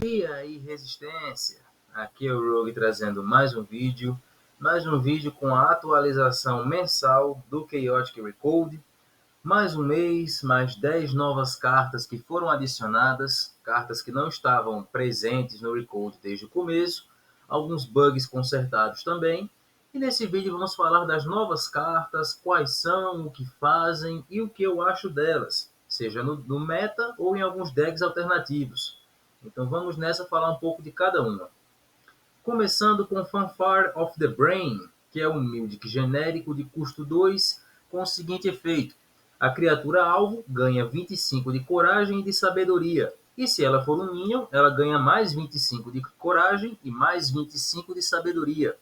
E aí, resistência? Aqui é o Rogue trazendo mais um vídeo com a atualização mensal do Chaotic Recode. Mais um mês, mais 10 novas cartas que foram adicionadas, cartas que não estavam presentes no Recode desde o começo, alguns bugs consertados também. E nesse vídeo vamos falar das novas cartas, quais são, o que fazem e o que eu acho delas, seja no meta ou em alguns decks alternativos. Então vamos nessa falar um pouco de cada uma. Começando com Fanfare of the Brain, que é um Mythic genérico de custo 2, com o seguinte efeito: a criatura alvo ganha 25 de coragem e de sabedoria, e se ela for um Minion, ela ganha mais 25 de coragem e mais 25 de sabedoria.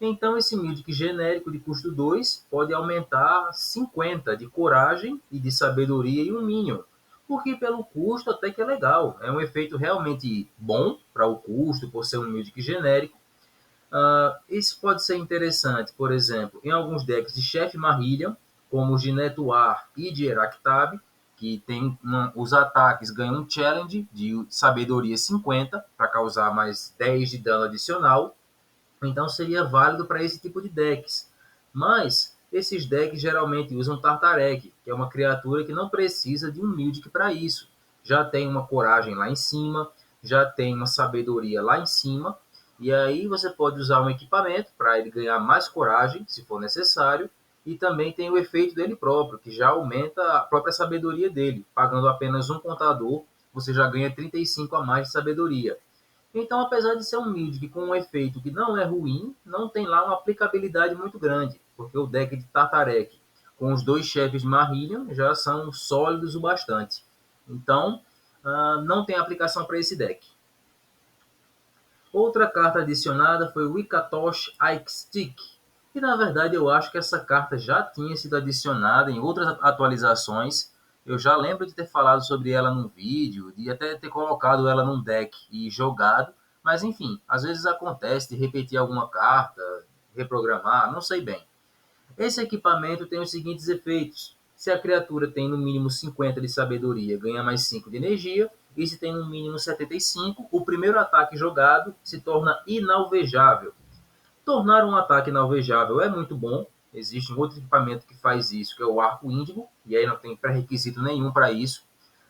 Então esse Mythic genérico de custo 2 pode aumentar 50 de coragem e de sabedoria em um Minion, porque pelo custo até que é legal. É um efeito realmente bom para o custo, por ser um Mythic genérico. Isso pode ser interessante, por exemplo, em alguns decks de Chef Marillion, como o de Netuar e de Eraktab, que tem os ataques ganham um challenge de sabedoria 50 para causar mais 10 de dano adicional. Então seria válido para esse tipo de decks. Mas esses decks geralmente usam Tartarek, que é uma criatura que não precisa de um Mythic para isso. Já tem uma coragem lá em cima, já tem uma sabedoria lá em cima, e aí você pode usar um equipamento para ele ganhar mais coragem, se for necessário, e também tem o efeito dele próprio, que já aumenta a própria sabedoria dele. Pagando apenas um contador, você já ganha 35 a mais de sabedoria. Então, apesar de ser um Mythic com um efeito que não é ruim, não tem lá uma aplicabilidade muito grande, porque o deck de Tartarek com os dois chefes de Marillion já são sólidos o bastante. Então, não tem aplicação para esse deck. Outra carta adicionada foi o Wikatosh Ike Stick, e na verdade eu acho que essa carta já tinha sido adicionada em outras atualizações. Eu já lembro de ter falado sobre ela num vídeo, de até ter colocado ela num deck e jogado, mas enfim, às vezes acontece de repetir alguma carta, reprogramar, não sei bem. Esse equipamento tem os seguintes efeitos: se a criatura tem no mínimo 50 de sabedoria, ganha mais 5 de energia, e se tem no mínimo 75, o primeiro ataque jogado se torna inalvejável. Tornar um ataque inalvejável é muito bom. Existe um outro equipamento que faz isso, que é o Arco Índigo, e aí não tem pré-requisito nenhum para isso.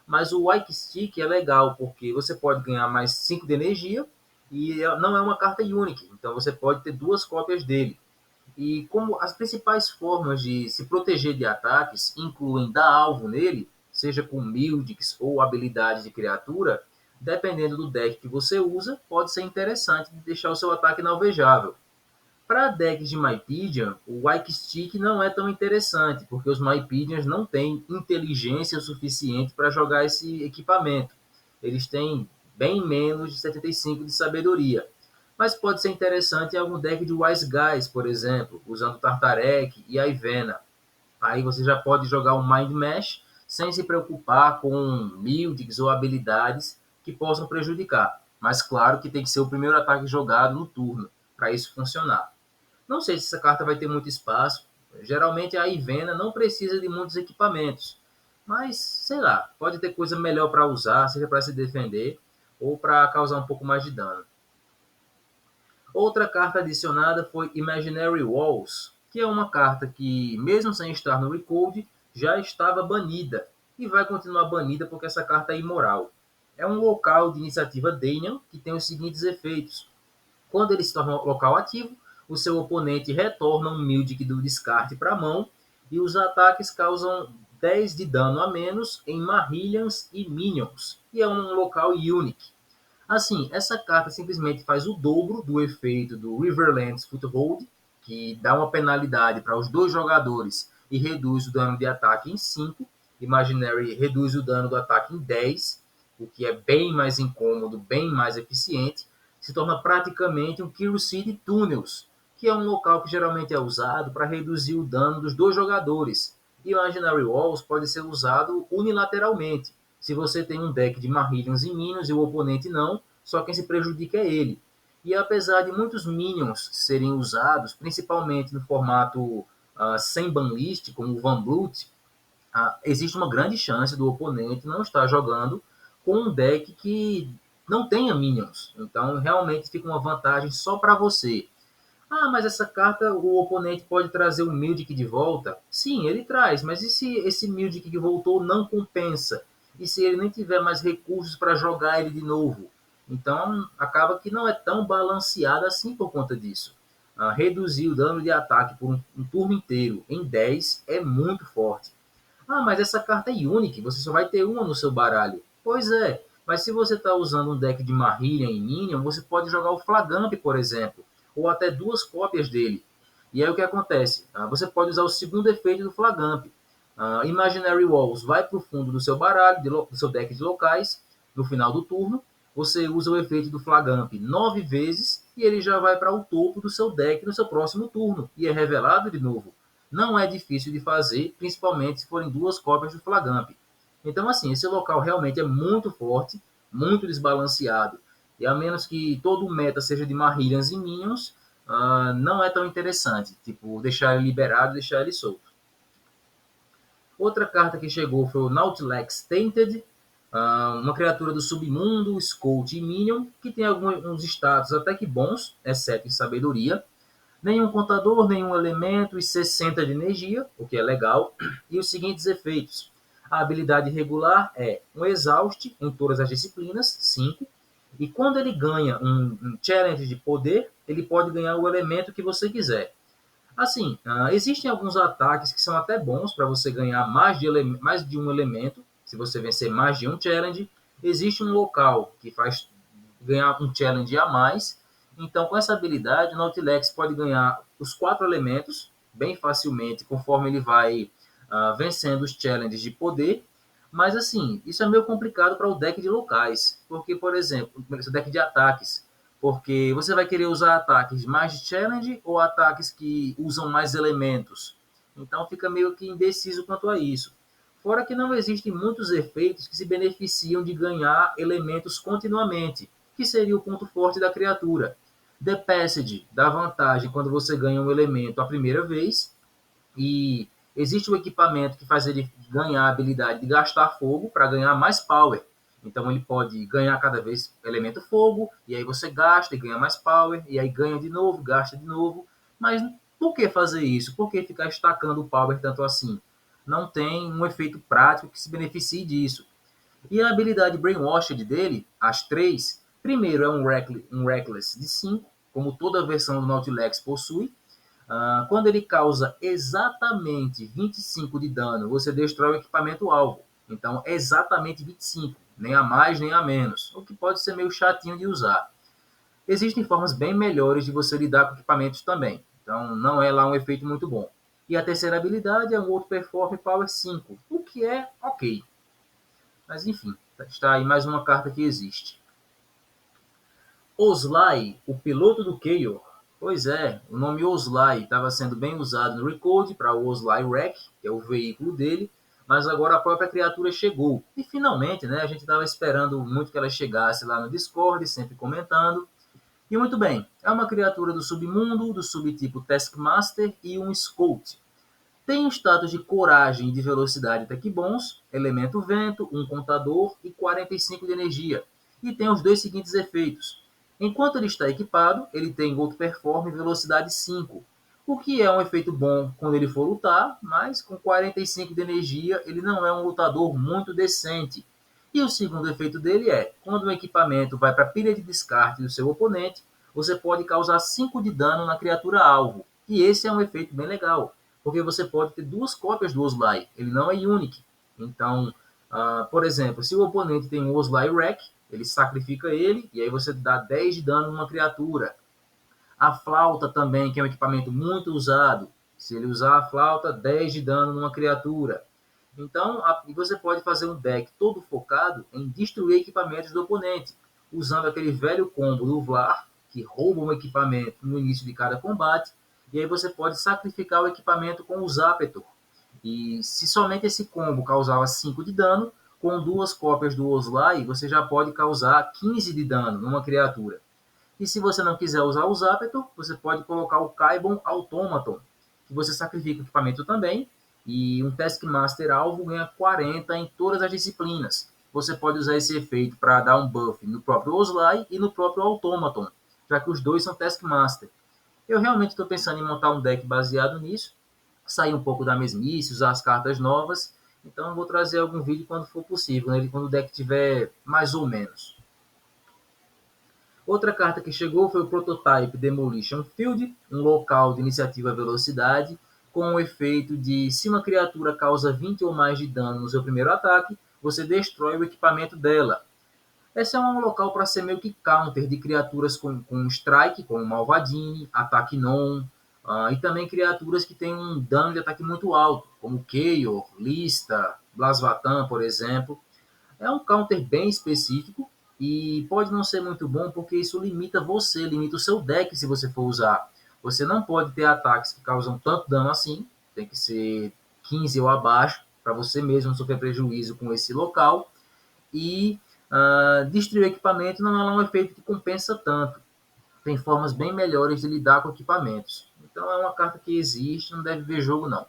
Mas o Wike Stick é legal, porque você pode ganhar mais 5 de energia, e não é uma carta Unique, então você pode ter duas cópias dele. E como as principais formas de se proteger de ataques incluem dar alvo nele, seja com Mythics ou habilidade de criatura, dependendo do deck que você usa, pode ser interessante de deixar o seu ataque inalvejável. Para decks de Mypedium, o Wike Stick não é tão interessante, porque os Mypedians não têm inteligência suficiente para jogar esse equipamento. Eles têm bem menos de 75 de sabedoria. Mas pode ser interessante em algum deck de Wise Guys, por exemplo, usando Tartarek e a Ivena. Aí você já pode jogar um Mind Mesh sem se preocupar com builds ou habilidades que possam prejudicar. Mas claro que tem que ser o primeiro ataque jogado no turno, para isso funcionar. Não sei se essa carta vai ter muito espaço. Geralmente a Ivena não precisa de muitos equipamentos. Mas, sei lá, pode ter coisa melhor para usar, seja para se defender ou para causar um pouco mais de dano. Outra carta adicionada foi Imaginary Walls, que é uma carta que, mesmo sem estar no Recode, já estava banida e vai continuar banida porque essa carta é imoral. É um local de iniciativa Daniel que tem os seguintes efeitos: quando ele se torna um local ativo, o seu oponente retorna um Mythic do descarte para a mão e os ataques causam 10 de dano a menos em Marillions e Minions, e é um local Unique. Assim, essa carta simplesmente faz o dobro do efeito do Riverlands Foothold, que dá uma penalidade para os dois jogadores e reduz o dano de ataque em 5. Imaginary reduz o dano do ataque em 10, o que é bem mais incômodo, bem mais eficiente. Se torna praticamente um Kill City Tunnels, que é um local que geralmente é usado para reduzir o dano dos dois jogadores. Imaginary Walls pode ser usado unilateralmente. Se você tem um deck de Marillions e Minions e o oponente não, só quem se prejudica é ele. E apesar de muitos Minions serem usados, principalmente no formato sem banlist, como o Van Blut, existe uma grande chance do oponente não estar jogando com um deck que não tenha minions. Então, realmente fica uma vantagem só para você. Ah, mas essa carta o oponente pode trazer o Mildic de volta? Sim, ele traz, mas e se esse Mildic que voltou não compensa? E se ele nem tiver mais recursos para jogar ele de novo? Então, acaba que não é tão balanceado assim por conta disso. Reduzir o dano de ataque por um turno inteiro em 10 é muito forte. Ah, mas essa carta é Unique, você só vai ter uma no seu baralho. Pois é, mas se você está usando um deck de Marillion e Minion, você pode jogar o Flagamp, por exemplo, ou até duas cópias dele. E aí o que acontece? Você pode usar o segundo efeito do Flagamp. Imaginary Walls vai para o fundo do seu baralho, do seu deck de locais, no final do turno. Você usa o efeito do Flagamp 9 vezes e ele já vai para o topo do seu deck no seu próximo turno e é revelado de novo. Não é difícil de fazer, principalmente se forem duas cópias do Flagamp. Então, assim, esse local realmente é muito forte, muito desbalanceado. E a menos que todo o meta seja de Marillions e Minions, não é tão interessante. Tipo, deixar ele liberado, deixar ele solto. Outra carta que chegou foi o Nautilex Tainted, uma criatura do submundo, Scout e Minion, que tem alguns status até que bons, exceto em sabedoria. Nenhum contador, nenhum elemento e 60 de energia, o que é legal. E os seguintes efeitos. A habilidade regular é um exauste em todas as disciplinas, 5. E quando ele ganha um challenge de poder, ele pode ganhar o elemento que você quiser. Assim, existem alguns ataques que são até bons para você ganhar mais de um elemento, se você vencer mais de um challenge. Existe um local que faz ganhar um challenge a mais. Então, com essa habilidade, o Nautilex pode ganhar os 4 elementos bem facilmente, conforme ele vai vencendo os challenges de poder. Mas, assim, isso é meio complicado para o deck de locais. Porque, por exemplo, esse deck de ataques, porque você vai querer usar ataques mais de challenge ou ataques que usam mais elementos. Então fica meio que indeciso quanto a isso. Fora que não existem muitos efeitos que se beneficiam de ganhar elementos continuamente, que seria o ponto forte da criatura. The Passage dá vantagem quando você ganha um elemento a primeira vez, e existe um equipamento que faz ele ganhar a habilidade de gastar fogo para ganhar mais power. Então ele pode ganhar cada vez elemento fogo, e aí você gasta e ganha mais power, e aí ganha de novo, gasta de novo. Mas por que fazer isso? Por que ficar estacando o power tanto assim? Não tem um efeito prático que se beneficie disso. E a habilidade Brainwashed dele, as três, primeiro é um Reckless de 5, como toda a versão do Nautilex possui. Quando ele causa exatamente 25 de dano, você destrói o equipamento alvo. Então, exatamente 25, nem a mais nem a menos, o que pode ser meio chatinho de usar. Existem formas bem melhores de você lidar com equipamentos também, então não é lá um efeito muito bom. E a terceira habilidade é um outro Perform Power 5, o que é ok. Mas enfim, está aí mais uma carta que existe. Oslai, o piloto do Chaos. Pois é, o nome Oslai estava sendo bem usado no Recode para o Oslai Wreck, que é o veículo dele, mas agora a própria criatura chegou. E finalmente, né, a gente estava esperando muito que ela chegasse lá no Discord, sempre comentando. E muito bem, é uma criatura do submundo, do subtipo Taskmaster e um Scout. Tem um status de coragem e de velocidade até que bons, elemento vento, um contador e 45 de energia. E tem os dois seguintes efeitos. Enquanto ele está equipado, ele tem outro perform e velocidade 5, o que é um efeito bom quando ele for lutar, mas com 45 de energia ele não é um lutador muito decente. E o segundo efeito dele é, quando o equipamento vai para a pilha de descarte do seu oponente, você pode causar 5 de dano na criatura alvo. E esse é um efeito bem legal, porque você pode ter duas cópias do Oslai, ele não é unique. Então, por exemplo, se o oponente tem um Oslai Wreck, ele sacrifica ele e aí você dá 10 de dano numa criatura. A flauta também, que é um equipamento muito usado. Se ele usar a flauta, 10 de dano numa criatura. Então, você pode fazer um deck todo focado em destruir equipamentos do oponente, usando aquele velho combo do Vlar, que rouba um equipamento no início de cada combate, e aí você pode sacrificar o equipamento com o Zapetor. E se somente esse combo causava 5 de dano, com duas cópias do Oslai, você já pode causar 15 de dano numa criatura. E se você não quiser usar o Zapetor, você pode colocar o Kaibon Automaton, que você sacrifica o equipamento também, e um Taskmaster alvo ganha 40 em todas as disciplinas. você pode usar esse efeito para dar um buff no próprio Ozlai e no próprio Automaton, já que os dois são Taskmaster. Eu realmente estou pensando em montar um deck baseado nisso, sair um pouco da mesmice, usar as cartas novas. Então vou trazer algum vídeo quando for possível, né? Quando o deck tiver mais ou menos. Outra carta que chegou foi o Prototype Demolition Field, um local de iniciativa velocidade, com o efeito de se uma criatura causa 20 ou mais de dano no seu primeiro ataque, você destrói o equipamento dela. Esse é um local para ser meio que counter de criaturas com strike, como Malvadine, ataque non, e também criaturas que têm um dano de ataque muito alto, como Chaos, Lista, Blasvatan, por exemplo. É um counter bem específico e pode não ser muito bom porque isso limita você, limita o seu deck se você for usar. Você não pode ter ataques que causam tanto dano assim, tem que ser 15 ou abaixo para você mesmo sofrer prejuízo com esse local. E destruir o equipamento não é um efeito que compensa tanto. Tem formas bem melhores de lidar com equipamentos. Então é uma carta que existe, não deve ver jogo não.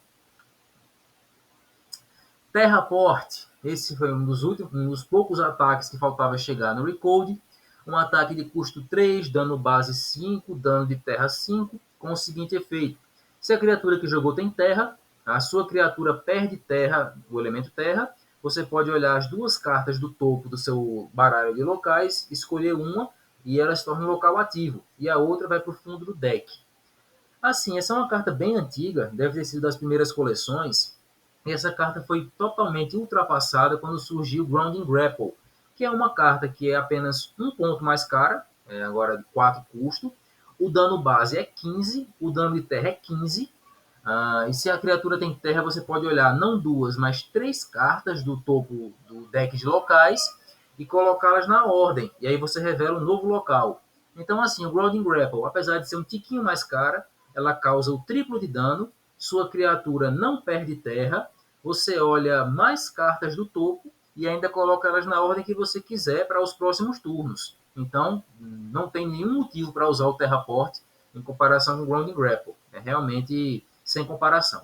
Terraport. Esse foi um dos poucos ataques que faltava chegar no Recode. Um ataque de custo 3, dano base 5, dano de terra 5, com o seguinte efeito. Se a criatura que jogou tem terra, a sua criatura perde terra, o elemento terra. Você pode olhar as duas cartas do topo do seu baralho de locais, escolher uma e ela se torna um local ativo. E a outra vai para o fundo do deck. Assim, essa é uma carta bem antiga, deve ter sido das primeiras coleções, e essa carta foi totalmente ultrapassada quando surgiu Grounding Grapple, que é uma carta que é apenas um ponto mais cara, agora de 4 custo, o dano base é 15, o dano de terra é 15, e se a criatura tem terra, você pode olhar não duas, mas 3 cartas do topo do deck de locais e colocá-las na ordem, e aí você revela um novo local. Então, assim, o Grounding Grapple, apesar de ser um tiquinho mais cara, ela causa o triplo de dano, sua criatura não perde terra, você olha mais cartas do topo e ainda coloca elas na ordem que você quiser para os próximos turnos. Então, não tem nenhum motivo para usar o Terraport em comparação com o Grounding Grapple. É realmente sem comparação.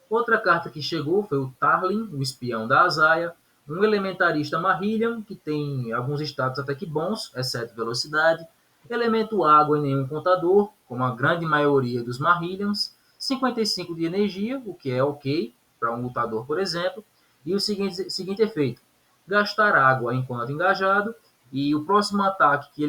Outra carta que chegou foi o Tarlin, o espião da Azaia, um elementarista Marillion, que tem alguns status até que bons, exceto velocidade, elemento água e nenhum contador, como a grande maioria dos Marillions, 55 de energia, o que é ok para um lutador, por exemplo, e o seguinte efeito: gastar água enquanto engajado, e o próximo ataque que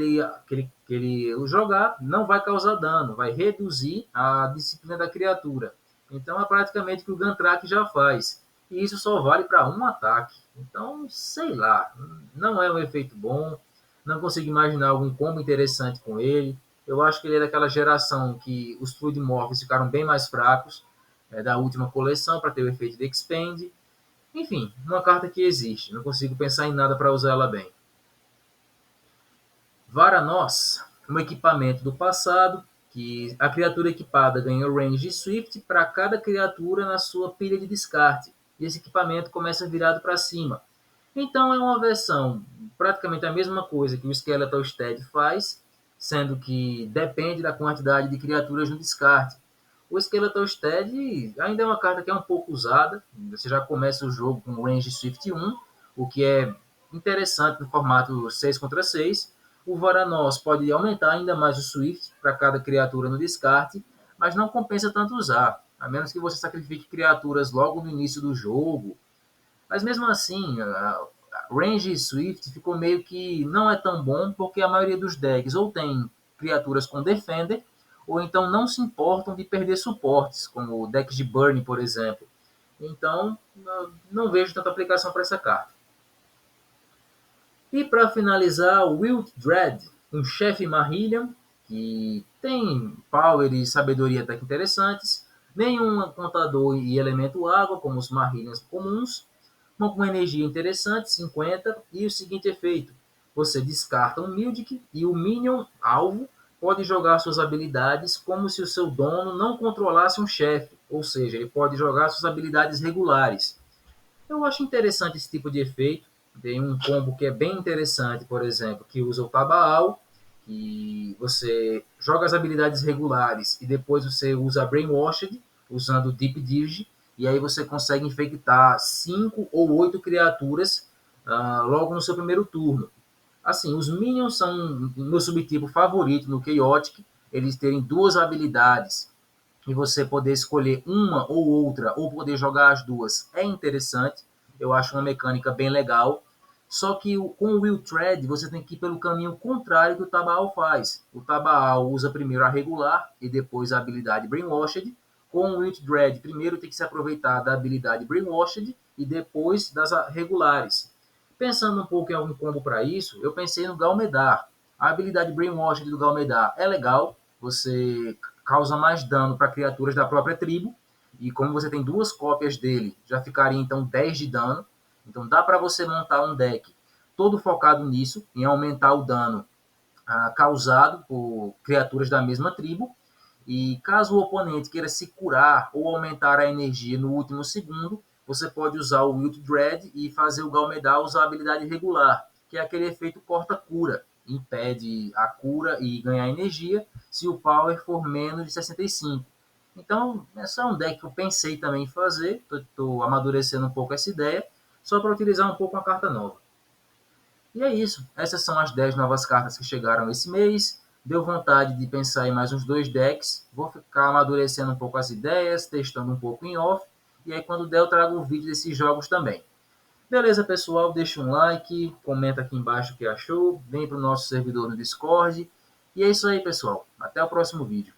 ele jogar não vai causar dano, vai reduzir a disciplina da criatura. Então é praticamente o que o Gantrak já faz. E isso só vale para um ataque. Então, sei lá, não é um efeito bom. Não consigo imaginar algum combo interessante com ele. Eu acho que ele é daquela geração que os Fluid Morphs ficaram bem mais fracos, da última coleção, para ter o efeito de Expand. Enfim, uma carta que existe. Não consigo pensar em nada para usar ela bem. Varanos, um equipamento do passado, que a criatura equipada ganha range de Swift para cada criatura na sua pilha de descarte. E esse equipamento começa virado para cima. Então é uma versão praticamente a mesma coisa que o Skeletal Stead faz, sendo que depende da quantidade de criaturas no descarte. O Skeletal Stead ainda é uma carta que é um pouco usada, você já começa o jogo com range Swift 1, o que é interessante no formato 6 contra 6. O Varanos pode aumentar ainda mais o Swift para cada criatura no descarte, mas não compensa tanto usar, a menos que você sacrifique criaturas logo no início do jogo. Mas mesmo assim, a Range Swift ficou meio que não é tão bom, porque a maioria dos decks ou tem criaturas com Defender, ou então não se importam de perder suportes, como decks de Burn, por exemplo. Então, não vejo tanta aplicação para essa carta. E para finalizar, o Wild Dread, um chefe Marillion, que tem power e sabedoria até que interessantes, nenhum contador e elemento água, como os Marillions comuns, com energia interessante, 50, e o seguinte efeito: você descarta um Mildic e o Minion alvo pode jogar suas habilidades como se o seu dono não controlasse um chefe, ou seja, ele pode jogar suas habilidades regulares. Eu acho interessante esse tipo de efeito. Tem um combo que é bem interessante, por exemplo, que usa o Tabaal, que você joga as habilidades regulares e depois você usa a Brainwashed, usando o Deep Dirge, e aí você consegue infectar 5 ou 8 criaturas logo no seu primeiro turno. Assim, os Minions são o meu subtipo favorito no Chaotic, eles terem duas habilidades e você poder escolher uma ou outra, ou poder jogar as duas, é interessante. Eu acho uma mecânica bem legal. Só que com o Will Thread, você tem que ir pelo caminho contrário que o Tabaal faz. O Tabaal usa primeiro a regular e depois a habilidade Brainwashed. Com o Will Thread, primeiro tem que se aproveitar da habilidade Brainwashed e depois das regulares. Pensando um pouco em algum combo para isso, eu pensei no Galmedar. A habilidade Brainwashed do Galmedar é legal, você causa mais dano para criaturas da própria tribo, e como você tem duas cópias dele, já ficaria então 10 de dano. Então dá para você montar um deck todo focado nisso, em aumentar o dano causado por criaturas da mesma tribo. E caso o oponente queira se curar ou aumentar a energia no último segundo, você pode usar o Wild Dread e fazer o Galmedal usar a habilidade regular, que é aquele efeito corta-cura. Impede a cura e ganhar energia se o power for menos de 65. Então, esse é um deck que eu pensei também em fazer. Estou amadurecendo um pouco essa ideia, só para utilizar um pouco uma carta nova. E é isso. Essas são as 10 novas cartas que chegaram esse mês. Deu vontade de pensar em mais uns dois decks. Vou ficar amadurecendo um pouco as ideias, testando um pouco em off. E aí, quando der, eu trago um vídeo desses jogos também. Beleza, pessoal? Deixa um like, comenta aqui embaixo o que achou. Vem para o nosso servidor no Discord. E é isso aí, pessoal. Até o próximo vídeo.